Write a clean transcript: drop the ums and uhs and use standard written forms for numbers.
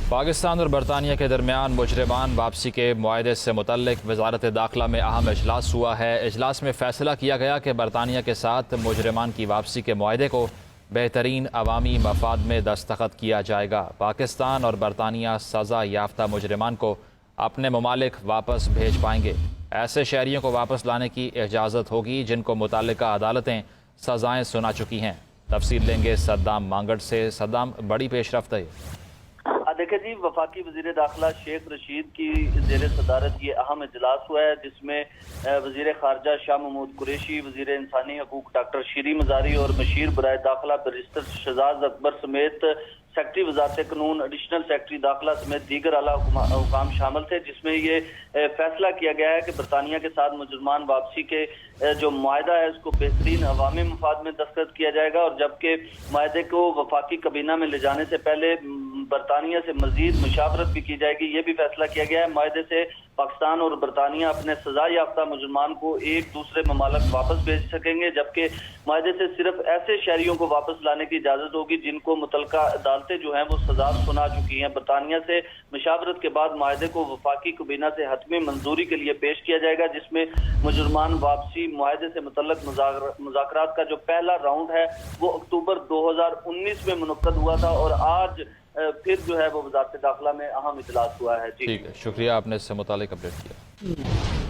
پاکستان اور برطانیہ کے درمیان مجرمان واپسی کے معاہدے سے متعلق وزارت داخلہ میں اہم اجلاس ہوا ہے۔ اجلاس میں فیصلہ کیا گیا کہ برطانیہ کے ساتھ مجرمان کی واپسی کے معاہدے کو بہترین عوامی مفاد میں دستخط کیا جائے گا۔ پاکستان اور برطانیہ سزا یافتہ مجرمان کو اپنے ممالک واپس بھیج پائیں گے۔ ایسے شہریوں کو واپس لانے کی اجازت ہوگی جن کو متعلقہ عدالتیں سزائیں سنا چکی ہیں۔ تفصیل لیں گے صدام مانگڑ سے۔ صدام، بڑی پیش رفت ہے۔ دیکھیں جی، وفاقی وزیر داخلہ شیخ رشید کی زیر صدارت یہ اہم اجلاس ہوا ہے، جس میں وزیر خارجہ شاہ محمود قریشی، وزیر انسانی حقوق ڈاکٹر شیری مزاری اور مشیر برائے داخلہ بیرسٹر شہزاد اکبر سمیت سیکرٹری وزارت قانون، ایڈیشنل سیکرٹری داخلہ سمیت دیگر اعلیٰ حکام شامل تھے، جس میں یہ فیصلہ کیا گیا ہے کہ برطانیہ کے ساتھ مجرمان واپسی کے جو معاہدہ ہے اس کو بہترین عوامی مفاد میں دستخط کیا جائے گا، اور جبکہ معاہدے کو وفاقی کابینہ میں لے جانے سے پہلے برطانیہ سے مزید مشاورت بھی کی جائے گی۔ یہ بھی فیصلہ کیا گیا ہے معاہدے سے پاکستان اور برطانیہ اپنے سزا یافتہ مجرمان کو ایک دوسرے ممالک واپس بھیج سکیں گے، جبکہ معاہدے سے صرف ایسے شہریوں کو واپس لانے کی اجازت ہوگی جن کو متعلقہ عدالتیں جو ہیں وہ سزا سنا چکی ہیں۔ برطانیہ سے مشاورت کے بعد معاہدے کو وفاقی کابینہ سے حتمی منظوری کے لیے پیش کیا جائے گا، جس میں مجرمان واپسی معاہدے سے متعلق مذاکرات کا جو پہلا راؤنڈ ہے وہ اکتوبر 2019 میں منعقد ہوا تھا، اور آج پھر جو ہے وہ وزارت داخلہ میں اہم اجلاس ہوا ہے۔ جی ٹھیک ہے، شکریہ، آپ نے اس سے متعلق اپڈیٹ کیا۔